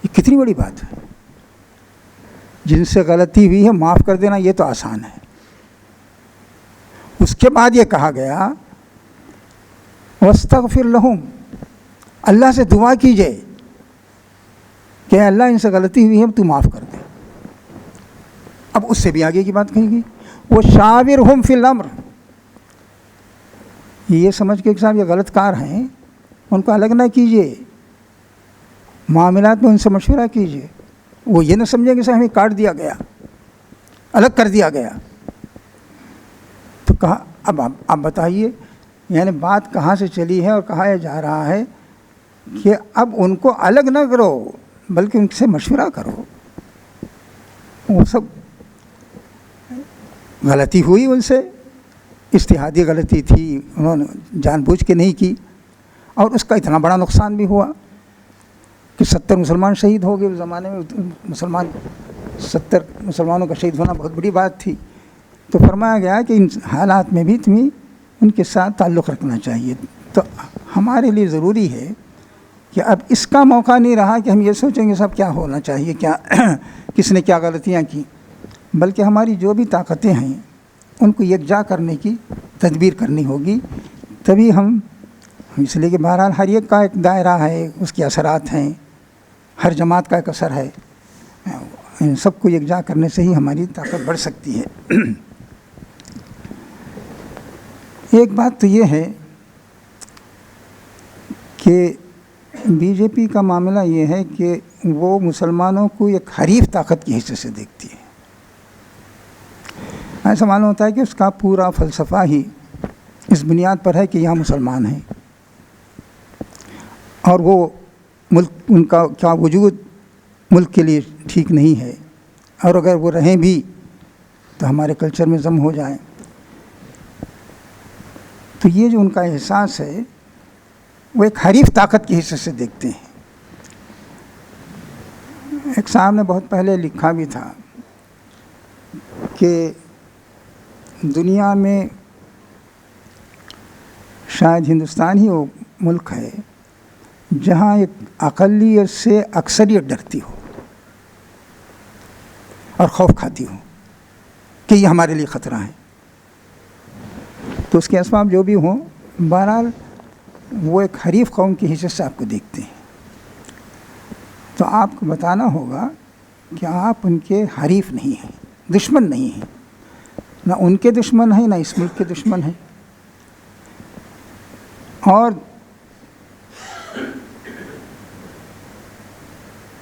یہ کتنی بڑی بات ہے، جن سے غلطی ہوئی ہے معاف کر دینا یہ تو آسان ہے، اس کے بعد یہ کہا گیا وَاسْتَغْفِرْ لَهُمْ، اللہ سے دعا کیجئے کہ اللہ ان سے غلطی ہوئی ہے تو معاف کر دے۔ اب اس سے بھی آگے کی بات کہی گئی وَشَاوِرْهُمْ فِي الْأَمْرِ، یہ سمجھ کے کہ صاحب یہ غلط کار ہیں، ان کو الگ نہ کیجئے، معاملات میں ان سے مشورہ کیجئے۔ وہ یہ نہ سمجھیں کہ صاحب ہمیں کاٹ دیا گیا، الگ کر دیا گیا۔ تو کہا اب بتائیے، یعنی بات کہاں سے چلی ہے اور کہا جا رہا ہے کہ اب ان کو الگ نہ کرو بلکہ ان سے مشورہ کرو۔ وہ سب غلطی ہوئی، ان سے اجتہادی غلطی تھی، انہوں نے جان بوجھ کے نہیں کی، اور اس کا اتنا بڑا نقصان بھی ہوا کہ 70 مسلمان شہید ہو گئے۔ اس زمانے میں 70 مسلمانوں کا شہید ہونا بہت بڑی بات تھی۔ تو فرمایا گیا کہ ان حالات میں بھی تمہیں ان کے ساتھ تعلق رکھنا چاہیے۔ تو ہمارے لیے ضروری ہے کہ اب اس کا موقع نہیں رہا کہ ہم یہ سوچیں گے سب کیا ہونا چاہیے، کیا کس نے کیا غلطیاں کی، بلکہ ہماری جو بھی طاقتیں ہیں ان کو یکجا کرنے کی تدبیر کرنی ہوگی۔ تبھی ہم اس لیے کہ بہرحال ہر ایک کا ایک دائرہ ہے، اس کے اثرات ہیں، ہر جماعت کا ایک اثر ہے، ان سب کو یکجا کرنے سے ہی ہماری طاقت بڑھ سکتی ہے۔ ایک بات تو یہ ہے کہ بی جے پی کا معاملہ یہ ہے کہ وہ مسلمانوں کو ایک حریف طاقت کی حیثیت سے دیکھتی ہے۔ ایسا معلوم ہوتا ہے کہ اس کا پورا فلسفہ ہی اس بنیاد پر ہے کہ یہاں مسلمان ہیں، اور وہ ملک ان کا کیا وجود ملک کے لیے ٹھیک نہیں ہے، اور اگر وہ رہیں بھی تو ہمارے کلچر میں ضم ہو جائیں۔ تو یہ جو ان کا احساس ہے وہ ایک حریف طاقت کی حیثیت سے دیکھتے ہیں۔ ایک صاحب نے بہت پہلے لکھا بھی تھا کہ دنیا میں شاید ہندوستان ہی وہ ملک ہے جہاں ایک اقلیت سے اکثریت ڈرتی ہو اور خوف کھاتی ہو کہ یہ ہمارے لیے خطرہ ہے۔ تو اس کے اسباب جو بھی ہوں، بہرحال وہ ایک حریف قوم کی حیثیت سے آپ کو دیکھتے ہیں۔ تو آپ کو بتانا ہوگا کہ آپ ان کے حریف نہیں ہیں، دشمن نہیں ہیں، نہ ان کے دشمن ہیں نہ اس ملک کے دشمن ہیں۔ اور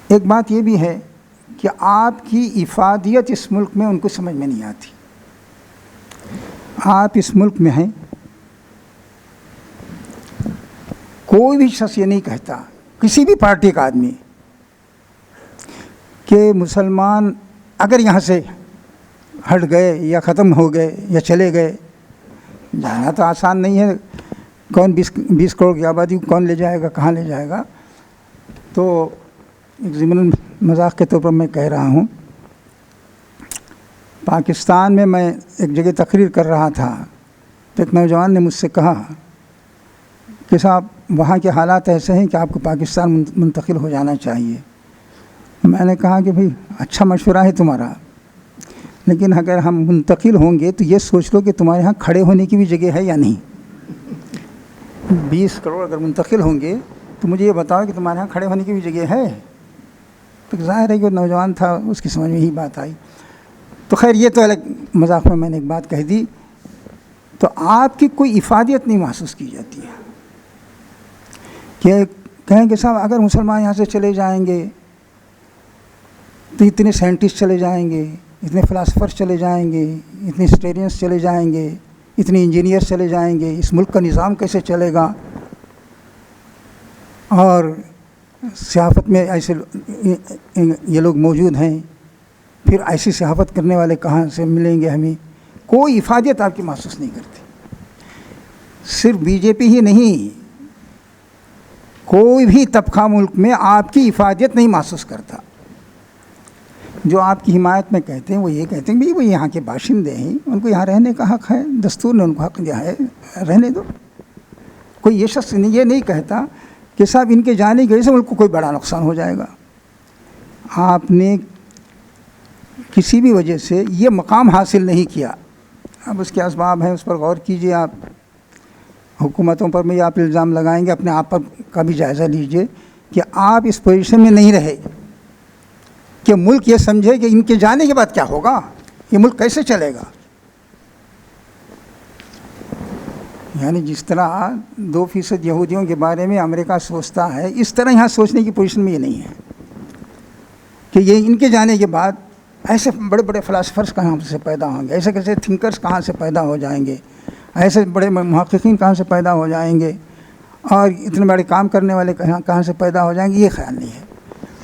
ایک بات یہ بھی ہے کہ آپ کی افادیت اس ملک میں ان کو سمجھ میں نہیں آتی۔ آپ اس ملک میں ہیں، کوئی بھی شخص یہ نہیں کہتا، کسی بھی پارٹی کا آدمی، کہ مسلمان اگر یہاں سے ہٹ گئے یا ختم ہو گئے یا چلے گئے، جانا تو آسان نہیں ہے، کون 20 کروڑ کی آبادی کو کون لے جائے گا، کہاں لے جائے گا۔ تو ایک ضمن مذاق کے طور پر میں کہہ رہا ہوں، پاکستان میں ایک جگہ تقریر کر رہا تھا تو ایک نوجوان نے مجھ سے کہا کہ صاحب وہاں کے حالات ایسے ہیں کہ آپ کو پاکستان منتقل ہو جانا چاہیے۔ میں نے کہا کہ بھئی اچھا مشورہ ہے تمہارا، لیکن اگر ہم منتقل ہوں گے تو یہ سوچ لو کہ تمہارے یہاں کھڑے ہونے کی بھی جگہ ہے یا نہیں۔ 20 کروڑ اگر منتقل ہوں گے تو مجھے یہ بتاؤ کہ تمہارے یہاں کھڑے ہونے کی بھی جگہ ہے۔ تو ظاہر ہے کہ وہ نوجوان تھا، اس کی سمجھ میں یہی بات آئی۔ تو خیر یہ تو الگ مذاق میں نے ایک بات کہہ دی۔ تو آپ کی کوئی افادیت نہیں محسوس کی جاتی ہے کہ کہیں کہ صاحب اگر مسلمان یہاں سے چلے جائیں گے تو اتنے سائنٹسٹ چلے جائیں گے، اتنے فلاسفر چلے جائیں گے، اتنے ہسٹورینس چلے جائیں گے، اتنے انجینئر چلے جائیں گے، اس ملک کا نظام کیسے چلے گا، اور سیاست میں ایسے یہ لوگ موجود ہیں، پھر ایسی سیاست کرنے والے کہاں سے ملیں گے ہمیں۔ کوئی افادیت آپ کی محسوس نہیں کرتی۔ صرف بی جے پی ہی نہیں، کوئی بھی طبقہ ملک میں آپ کی افادیت نہیں محسوس کرتا۔ جو آپ کی حمایت میں کہتے ہیں وہ یہ کہتے ہیں کہ وہ یہاں کے باشندے ہیں، ان کو یہاں رہنے کا حق ہے، دستور نے ان کو حق دیا ہے، رہنے دو۔ کوئی یہ شخص یہ نہیں کہتا کہ صاحب ان کے جانے کی وجہ سے ملک کو کوئی بڑا نقصان ہو جائے گا۔ آپ نے کسی بھی وجہ سے یہ مقام حاصل نہیں کیا، اب اس کے اسباب ہیں، اس پر غور کیجئے آپ. حکومتوں پر بھی آپ الزام لگائیں گے، اپنے آپ پر کا بھی جائزہ لیجئے کہ آپ اس پوزیشن میں نہیں رہے کہ ملک یہ سمجھے کہ ان کے جانے کے بعد کیا ہوگا، یہ ملک کیسے چلے گا. یعنی جس طرح 2% یہودیوں کے بارے میں امریکہ سوچتا ہے، اس طرح یہاں سوچنے کی پوزیشن میں یہ نہیں ہے کہ یہ ان کے جانے کے بعد ایسے بڑے بڑے فلاسفرز کہاں سے پیدا ہوں گے، ایسے کیسے تھنکرز کہاں سے پیدا ہو جائیں گے، ایسے بڑے محققین کہاں سے پیدا ہو جائیں گے، اور اتنے بڑے کام کرنے والے کہاں سے پیدا ہو جائیں گے. یہ خیال نہیں ہے.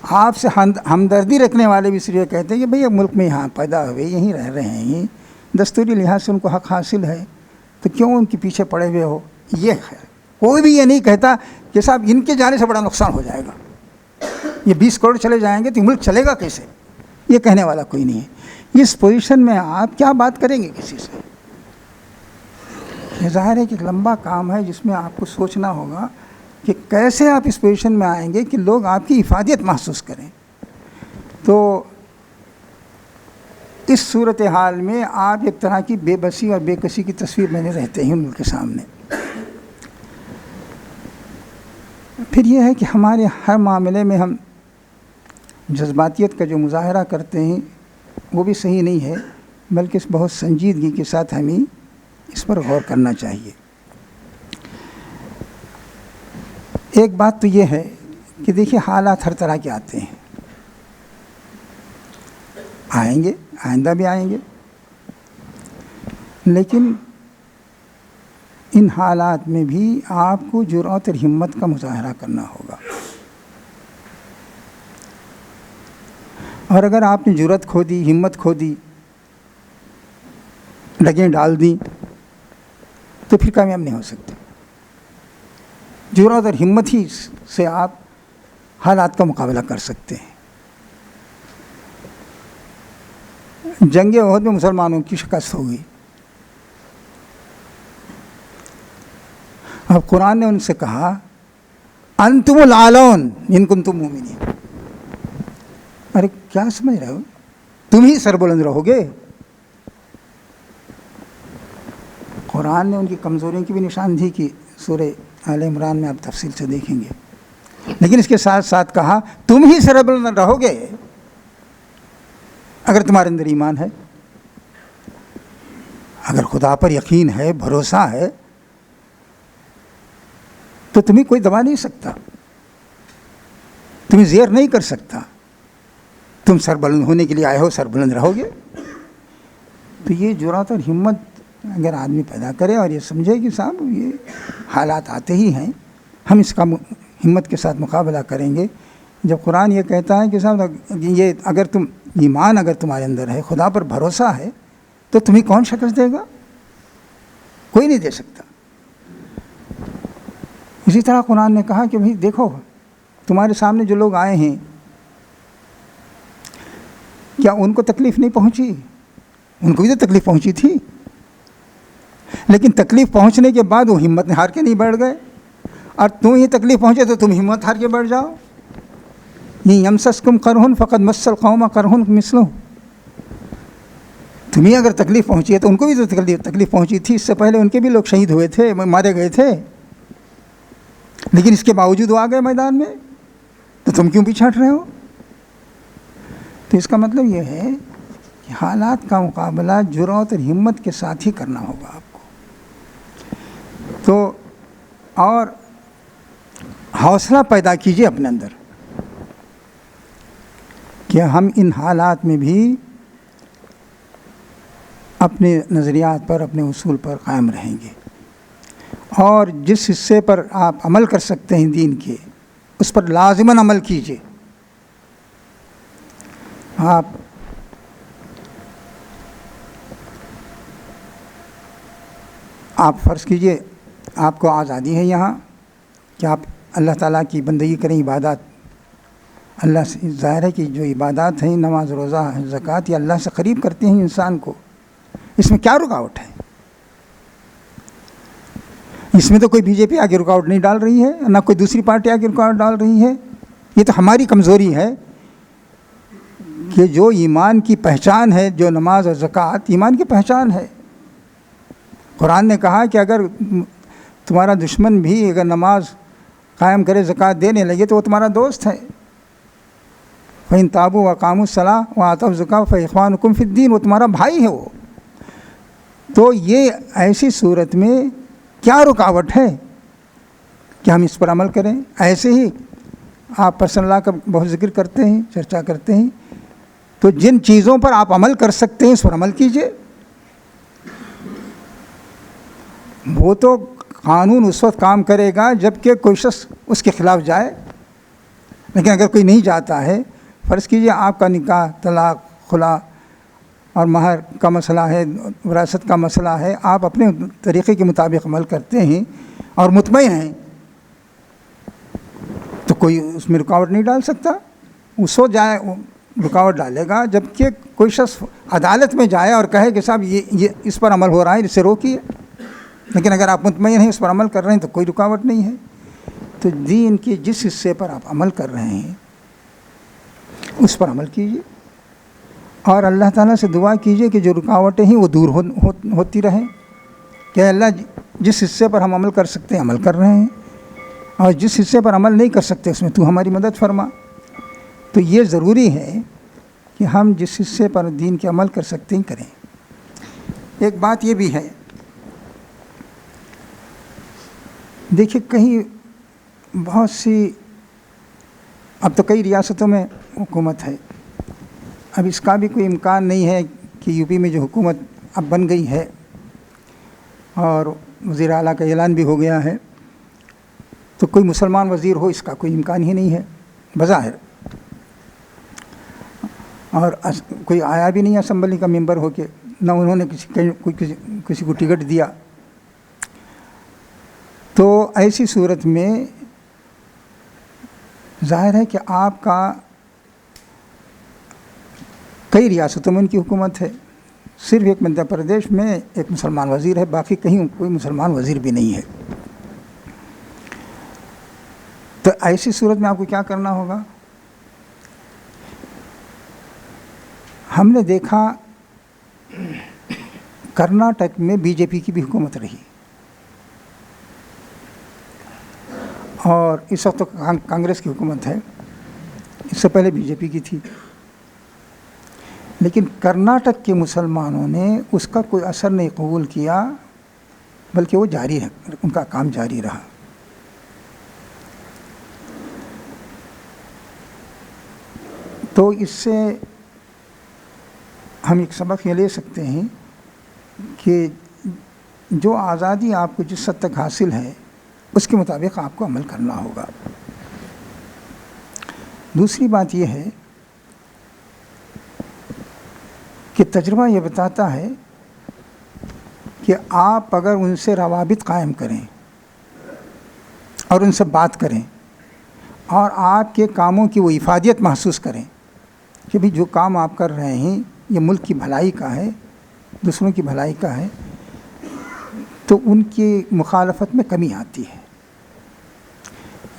آپ سے ہمدردی رکھنے والے بھی صرف یہ کہتے ہیں کہ بھئی ملک میں یہاں پیدا ہوئے، یہیں رہ رہے ہیں، دستوری لحاظ سے ان کو حق حاصل ہے، تو کیوں ان کے پیچھے پڑے ہوئے ہو. یہ خیر کوئی بھی یہ نہیں کہتا کہ صاحب ان کے جانے سے بڑا نقصان ہو جائے گا، یہ 20 کروڑ چلے جائیں گے تو ملک چلے گا کیسے، یہ کہنے والا کوئی نہیں ہے. اس پوزیشن میں آپ کیا بات کریں گے کسی سے. یہ ظاہر ہے کہ ایک لمبا کام ہے جس میں آپ کو سوچنا ہوگا کہ کیسے آپ اس پوزیشن میں آئیں گے کہ لوگ آپ کی افادیت محسوس کریں. تو اس صورتحال میں آپ ایک طرح کی بے بسی اور بے کسی کی تصویر میں رہتے ہیں ان کے سامنے. پھر یہ ہے کہ ہمارے ہر معاملے میں ہم جذباتیت کا جو مظاہرہ کرتے ہیں وہ بھی صحیح نہیں ہے، بلکہ اس بہت سنجیدگی کے ساتھ ہمیں اس پر غور کرنا چاہیے. ایک بات تو یہ ہے کہ دیکھیے حالات ہر طرح کے آتے ہیں، آئیں گے، آئندہ بھی آئیں گے، لیکن ان حالات میں بھی آپ کو جرأت اور ہمت کا مظاہرہ کرنا ہوگا. اور اگر آپ نے جرأت کھو دی، ہمت کھو دی، ڈگیں ڈال دیں تو پھر کامیاب نہیں ہو سکتے. جرأت اور ہمت ہی سے آپ حالات کا مقابلہ کر سکتے ہیں. جنگ احد میں مسلمانوں کی شکست ہو گئی. اب قرآن نے ان سے کہا انتم الاعلون ان کنتم مومنین. ارے کیا سمجھ رہے ہو، تم ہی سربلند رہو گے. قرآن نے ان کی کمزوریوں کی بھی نشاندہی کی، سورہ آل عمران میں آپ تفصیل سے دیکھیں گے. لیکن اس کے ساتھ ساتھ کہا تم ہی سربلند رہو گے اگر تمہارے اندر ایمان ہے، اگر خدا پر یقین ہے، بھروسہ ہے، تو تمہیں کوئی دبا نہیں سکتا، تمہیں زیر نہیں کر سکتا. تم سربلند ہونے کے لیے آئے ہو، سربلند رہو گے. تو یہ جرأت اور ہمت اگر آدمی پیدا کرے اور یہ سمجھے کہ صاحب یہ حالات آتے ہی ہیں، ہم اس کا ہمت کے ساتھ مقابلہ کریں گے. جب قرآن یہ کہتا ہے کہ صاحب یہ اگر تم ایمان اگر تمہارے اندر ہے، خدا پر بھروسہ ہے، تو تمہیں کون شکست دے گا؟ کوئی نہیں دے سکتا. اسی طرح قرآن نے کہا کہ بھئی دیکھو تمہارے سامنے جو لوگ آئے ہیں، کیا ان کو تکلیف نہیں پہنچی؟ ان کو بھی تو تکلیف پہنچی تھی، لیکن تکلیف پہنچنے کے بعد وہ ہمت ہار کے نہیں بیٹھ گئے. اور تم ہی تکلیف پہنچے تو تم ہمت ہار کے بیٹھ جاؤ. یہ یمسسکم قرح فقد مس القوم قرح مثلہ. تمہیں اگر تکلیف پہنچی ہے تو ان کو بھی تو تکلیف پہنچی تھی. اس سے پہلے ان کے بھی لوگ شہید ہوئے تھے، مارے گئے تھے، لیکن اس کے باوجود وہ آ گئے میدان میں، تو تم کیوں پیچھے ہٹ رہے ہو؟ تو اس کا مطلب یہ ہے کہ حالات کا مقابلہ جرأت اور ہمت کے ساتھ ہی کرنا ہوگا آپ کو. تو اور حوصلہ پیدا کیجیے اپنے اندر کہ ہم ان حالات میں بھی اپنے نظریات پر، اپنے اصول پر قائم رہیں گے، اور جس حصے پر آپ عمل کر سکتے ہیں دین کے، اس پر لازماً عمل کیجیے. آپ فرض کیجئے آپ کو آزادی ہے یہاں کہ آپ اللہ تعالیٰ کی بندگی کریں، عبادات اللہ سے. ظاہر ہے کہ جو عبادات ہیں، نماز، روزہ، زکوٰۃ، یہ اللہ سے قریب کرتے ہیں انسان کو. اس میں کیا رکاوٹ ہے؟ اس میں تو کوئی بی جے پی آگے رکاوٹ نہیں ڈال رہی ہے، نہ کوئی دوسری پارٹی آگے رکاوٹ ڈال رہی ہے. یہ تو ہماری کمزوری ہے کہ جو ایمان کی پہچان ہے، جو نماز اور زکوٰۃ ایمان کی پہچان ہے، قرآن نے کہا کہ اگر تمہارا دشمن بھی اگر نماز قائم کرے، زکوٰۃ دینے لگے تو وہ تمہارا دوست ہے. فَإِن تَابُوا وَأَقَامُوا الصَّلَاةَ وَآتَوُا الزَّكَاةَ فَإِخْوَانُكُمْ فِي الدِّينِ، وہ تمہارا بھائی ہے وہ. تو یہ ایسی صورت میں کیا رکاوٹ ہے کہ ہم اس پر عمل کریں؟ ایسے ہی آپ پرسنل لا کا بہت ذکر کرتے ہیں، چرچا کرتے ہیں، تو جن چیزوں پر آپ عمل کر سکتے ہیں اس پر عمل کیجئے. وہ تو قانون اس وقت کام کرے گا جب کہ کوئی شخص اس کے خلاف جائے، لیکن اگر کوئی نہیں جاتا ہے، فرض کیجئے آپ کا نکاح، طلاق، خلا اور مہر کا مسئلہ ہے، وراثت کا مسئلہ ہے، آپ اپنے طریقے کے مطابق عمل کرتے ہیں اور مطمئن ہیں، تو کوئی اس میں رکاوٹ نہیں ڈال سکتا. اس وقت جائے رکاوٹ ڈالے گا جب کہ کوئی شخص عدالت میں جائے اور کہے کہ صاحب یہ اس پر عمل ہو رہا ہے، اس سے روکیے. لیکن اگر آپ مطمئن ہیں، اس پر عمل کر رہے ہیں، تو کوئی رکاوٹ نہیں ہے. تو دین کے جس حصے پر آپ عمل کر رہے ہیں اس پر عمل کیجیے، اور اللہ تعالیٰ سے دعا کیجیے کہ جو رکاوٹیں ہیں وہ دور ہوتی رہیں، کہ اللہ جس حصے پر ہم عمل کر سکتے ہیں عمل کر رہے ہیں، اور جس حصے پر عمل نہیں کر سکتے اس میں تو ہماری مدد فرما. تو یہ ضروری ہے کہ ہم جس حصے پر دین کے عمل کر سکتے ہیں کریں. ایک بات یہ بھی ہے، دیکھیے کہیں بہت سی، اب تو کئی ریاستوں میں حکومت ہے، اب اس کا بھی کوئی امکان نہیں ہے کہ یو پی میں جو حکومت اب بن گئی ہے اور وزیر اعلیٰ کا اعلان بھی ہو گیا ہے، تو کوئی مسلمان وزیر ہو، اس کا کوئی امکان ہی نہیں ہے بظاہر. اور کوئی آیا بھی نہیں اسمبلی کا ممبر ہو کے، نہ انہوں نے کسی کو ٹکٹ دیا. تو ایسی صورت میں ظاہر ہے کہ آپ کا کئی ریاستوں میں ان کی حکومت ہے، صرف ایک مدھیہ پردیش میں ایک مسلمان وزیر ہے، باقی کہیں کوئی مسلمان وزیر بھی نہیں ہے. تو ایسی صورت میں آپ کو کیا کرنا ہوگا؟ ہم نے دیکھا کرناٹک میں بی جے پی کی بھی حکومت رہی، اور اس وقت تو کانگریس کی حکومت ہے، اس سے پہلے بی جے پی کی تھی. لیکن کرناٹک کے مسلمانوں نے اس کا کوئی اثر نہیں قبول کیا، بلکہ وہ جاری ہے، ان کا کام جاری رہا. تو اس سے ہم ایک سبق یہ لے سکتے ہیں کہ جو آزادی آپ کو جس حد تک حاصل ہے اس کے مطابق آپ کو عمل کرنا ہوگا. دوسری بات یہ ہے کہ تجربہ یہ بتاتا ہے کہ آپ اگر ان سے روابط قائم کریں اور ان سے بات کریں اور آپ کے کاموں کی وہ افادیت محسوس کریں کہ بھی جو کام آپ کر رہے ہیں یہ ملک کی بھلائی کا ہے، دوسروں کی بھلائی کا ہے، تو ان کی مخالفت میں کمی آتی ہے.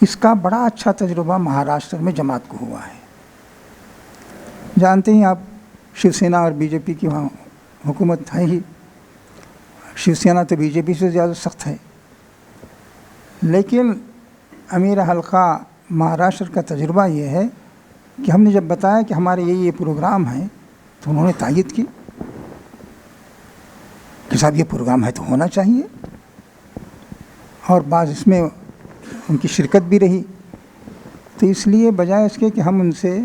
اس کا بڑا اچھا تجربہ مہاراشٹر میں جماعت کو ہوا ہے. جانتے ہیں آپ شیو سینا اور بی جے پی کی وہاں حکومت ہے ہی. شیو سینا تو بی جے پی سے زیادہ سخت ہے، لیکن امیر حلقہ مہاراشٹر کا تجربہ یہ ہے کہ ہم نے جب بتایا کہ ہمارے یہ پروگرام ہیں تو انہوں نے تائید کی کہ صاحب یہ پروگرام ہے تو ہونا چاہیے، اور بعض اس میں ان کی شرکت بھی رہی. تو اس لیے بجائے اس کے کہ ہم ان سے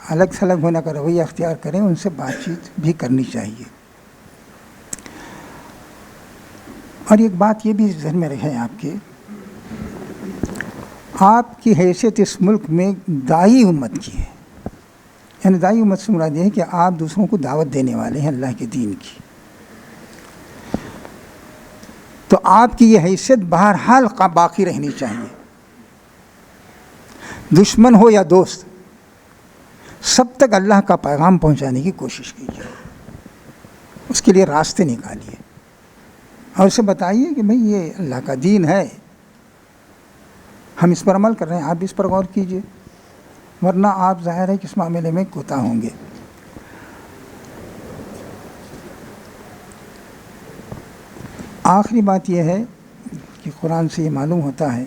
الگ تھلگ ہونے کا رویہ اختیار کریں، ان سے بات چیت بھی کرنی چاہیے. اور ایک بات یہ بھی ذہن میں رہے آپ کی حیثیت اس ملک میں داعی امت کی ہے، یعنی داعی امت سے مراد یہ ہے کہ آپ دوسروں کو دعوت دینے والے ہیں اللہ کے دین کی. تو آپ کی یہ حیثیت بہرحال باقی رہنی چاہیے. دشمن ہو یا دوست، سب تک اللہ کا پیغام پہنچانے کی کوشش کیجیے، اس کے لیے راستے نکالیے اور اسے بتائیے کہ بھئی یہ اللہ کا دین ہے، ہم اس پر عمل کر رہے ہیں، آپ بھی اس پر غور کیجیے، ورنہ آپ ظاہر ہے کہ اس معاملے میں کوتاہ ہوں گے. آخری بات یہ ہے کہ قرآن سے یہ معلوم ہوتا ہے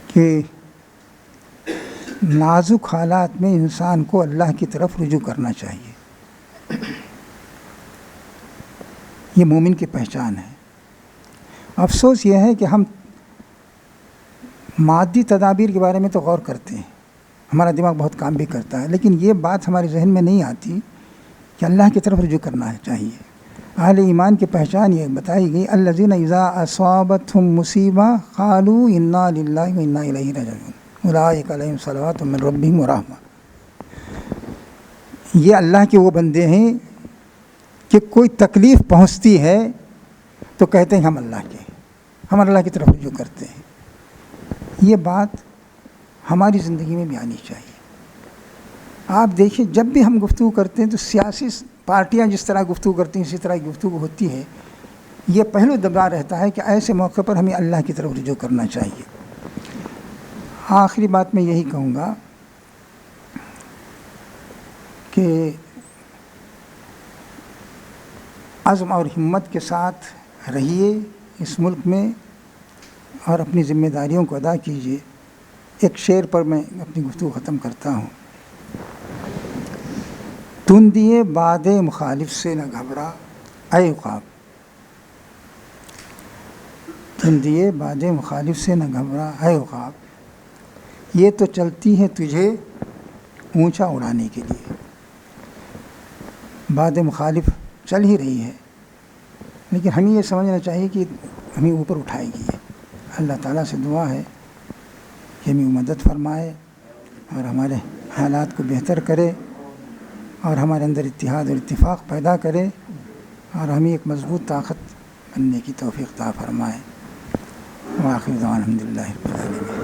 کہ نازک حالات میں انسان کو اللہ کی طرف رجوع کرنا چاہیے. یہ مومن کی پہچان ہے. افسوس یہ ہے کہ ہم مادی تدابیر کے بارے میں تو غور کرتے ہیں، ہمارا دماغ بہت کام بھی کرتا ہے، لیکن یہ بات ہمارے ذہن میں نہیں آتی کہ اللہ کی طرف رجوع کرنا چاہیے. اہل ایمان کی پہچان یہ بتائی گئی، الذین اذا اصابتهم مصیبہ قالوا انا للہ و انا الیہ راجعون اولئک علیہم صلوات من ربہم ورحمہ. یہ اللہ کے وہ بندے ہیں کہ کوئی تکلیف پہنچتی ہے تو کہتے ہیں ہم اللہ کی طرف رجوع کرتے ہیں. یہ بات ہماری زندگی میں بھی آنی چاہیے. آپ دیکھیں جب بھی ہم گفتگو کرتے ہیں تو سیاسی پارٹیاں جس طرح گفتگو کرتی ہیں اسی طرح گفتگو ہوتی ہے. یہ پہلو دبا رہتا ہے کہ ایسے موقع پر ہمیں اللہ کی طرف رجوع کرنا چاہیے. آخری بات میں یہی کہوں گا کہ عزم اور ہمت کے ساتھ رہیے اس ملک میں اور اپنی ذمہ داریوں کو ادا کیجیے. ایک شعر پر میں اپنی گفتگو ختم کرتا ہوں. تندیے باد مخالف سے نہ گھبرا اے عقاب، تندیے باد مخالف سے نہ گھبرا اے عقاب، یہ تو چلتی ہے تجھے اونچا اڑانے کے لیے. باد مخالف چل ہی رہی ہے لیکن ہمیں یہ سمجھنا چاہیے کہ ہمیں اوپر اٹھائے گی. اللہ تعالیٰ سے دعا ہے کہ ہمیں مدد فرمائے اور ہمارے حالات کو بہتر کرے اور ہمارے اندر اتحاد اور اتفاق پیدا کرے اور ہمیں ایک مضبوط طاقت بننے کی توفیق عطا فرمائے. وآخر دعوانا الحمد للہ رب العالمین.